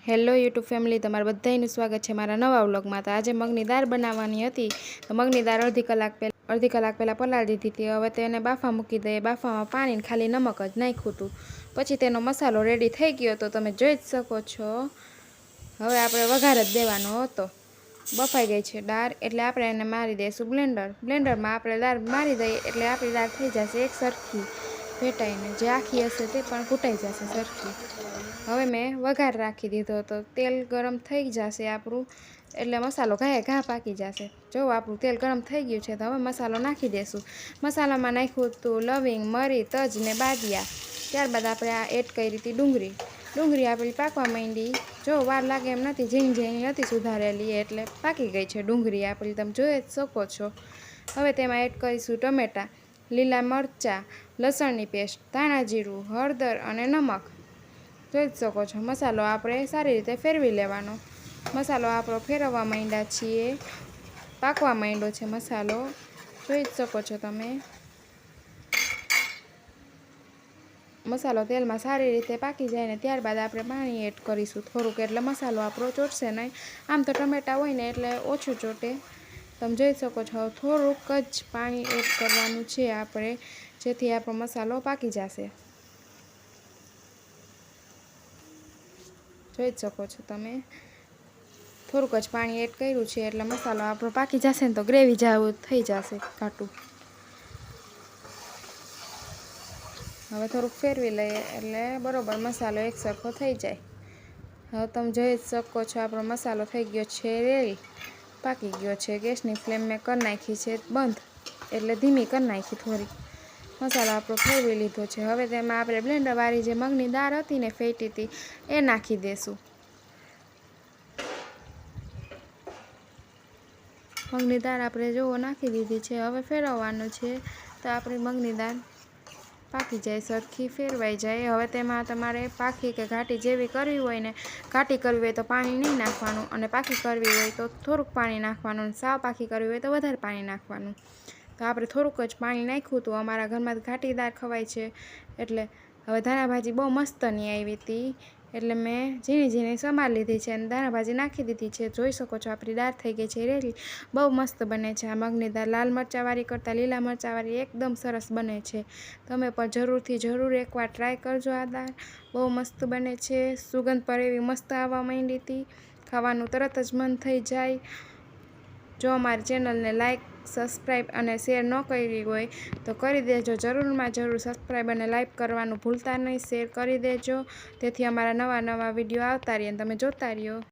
Hello YouTube family, તમારું બધાનું સ્વાગત છે મારા નવા વ્લોગમાં। તો આજે મગની દાળ બનાવવાની હતી। તો મગની દાળ અડધી કલાક પહેલાં પલાળી દીધી હતી। હવે તેને બાફા મૂકી દઈએ। બાફામાં પાણી ખાલી નમક જ નાખ્યું હતું। પછી તેનો મસાલો રેડી થઈ ગયો તો તમે જોઈ જ શકો છો। હવે આપણે વઘાર જ દેવાનો હતો। બફાઈ ગઈ છે દાળ, એટલે આપણે એને મારી દઈશું બ્લેન્ડરમાં આપણે દાળ મારી દઈએ એટલે આપણી દાળ થઈ જશે એક સરખી ભેટાઈને। જે આખી હશે તે પણ કૂટાઈ જશે સરખી। હવે મેં વઘાર રાખી દીધો હતો। તેલ ગરમ થઈ જશે આપણું, એટલે મસાલો ઘા પાકી જશે। જો આપણું તેલ ગરમ થઈ ગયું છે તો હવે મસાલો નાખી દઈશું। મસાલામાં નાખ્યું હતું લવિંગ, મરી, તજ ને બાદિયા। ત્યારબાદ આપણે આ એડ કરી હતી ડુંગળી આપણી પાકવા માંડી। જો વાર લાગે એમ નથી, ઝીણી નથી સુધારેલી એટલે પાકી ગઈ છે ડુંગળી આપણી, તમે જોઈ જ શકો છો। હવે તેમાં એડ કરીશું ટમેટાં, લીલા મરચાં, લસણની પેસ્ટ, ધાણા જીરું, હળદર અને નમક। જોઈ જ શકો છો। મસાલો આપણે સારી રીતે ફેરવી લેવાનો। મસાલો આપણો ફેરવવા માંડ્યા છીએ, પાકવા માંડ્યો છે મસાલો, જોઈ જ શકો છો તમે। મસાલો તેલમાં સારી રીતે પાકી જાય ને ત્યારબાદ આપણે પાણી એડ કરીશું થોડુંક, એટલે મસાલો આપણો ચોટશે નહીં। આમ તો ટમેટાં હોય ને એટલે ઓછું ચોટે, તમે જોઈ શકો છો। થોડુંક જ પાણી એડ કરવાનું છે આપણે, જેથી આપણો મસાલો પાકી જશે। જોઈ જ શકો છો તમે। થોડુંક જ પાણી એડ કર્યું છે એટલે મસાલો આપણો પાકી જશે ને તો ગ્રેવી જેવું થઈ જશે ઘાટું। હવે થોડુંક ફેરવી લઈએ એટલે બરોબર મસાલો એક સરખો થઈ જાય। હવે તમે જોઈ જ શકો છો આપણો મસાલો થઈ ગયો છે રેડી, પાકી ગયો છે। ગેસની ફ્લેમ મેં કરી નાખી છે બંધ, એટલે ધીમી કરી નાખી થોડી। મસાલો આપણો ફેરવી લીધો છે। હવે તેમાં આપણે બ્લેન્ડરવાળી જે મગની દાળ હતી ને ફેટી હતી એ નાખી દઈશું। મગની દાળ આપણે જોવો નાખી દીધી છે। હવે ફેરવવાનું છે તો આપણી મગની દાળ પાકી જાય સરખી, ફેરવાઈ જાય। હવે તેમાં તમારે પાકી કે ઘાટી જેવી કરવી હોય ને, ઘાટી કરવી હોય તો પાણી નહીં નાખવાનું, અને પાકી કરવી હોય તો થોડુંક પાણી નાખવાનું, અને સાવ પાકી કરવી હોય તો વધારે પાણી નાખવાનું। તો આપણે થોડુંક જ પાણી નાખ્યું હતું। અમારા ઘરમાં ઘાટી દાળ ખવાય છે એટલે। હવે ધાણાભાજી બહુ મસ્તની આવી હતી એટલે મેં ઝીણી સમારી લીધી છે અને ધાણાભાજી નાખી દીધી છે। જોઈ શકો છો આપણી દાળ થઈ ગઈ છે રેડી, બહુ મસ્ત બને છે આ મગની દાળ। લાલ મરચાંવાળી કરતાં લીલા મરચાંવાળી એકદમ સરસ બને છે। તમે પણ જરૂર એકવાર ટ્રાય કરજો। આ દાળ બહુ મસ્ત બને છે। સુગંધ પર એવી મસ્ત આવવા માંડી હતી, ખાવાનું તરત જ મન થઈ જાય। જો અમારી ચેનલને લાઇક, સબસ્ક્રાઈબ અને શેર ન કરી હોય તો કરી દેજો। જરૂર સબસ્ક્રાઈબ અને લાઇક કરવાનું ભૂલતા નહીં, શેર કરી દેજો, તેથી અમારા નવા વિડીયો આવતા રહે અને તમે જોતા રહ્યો।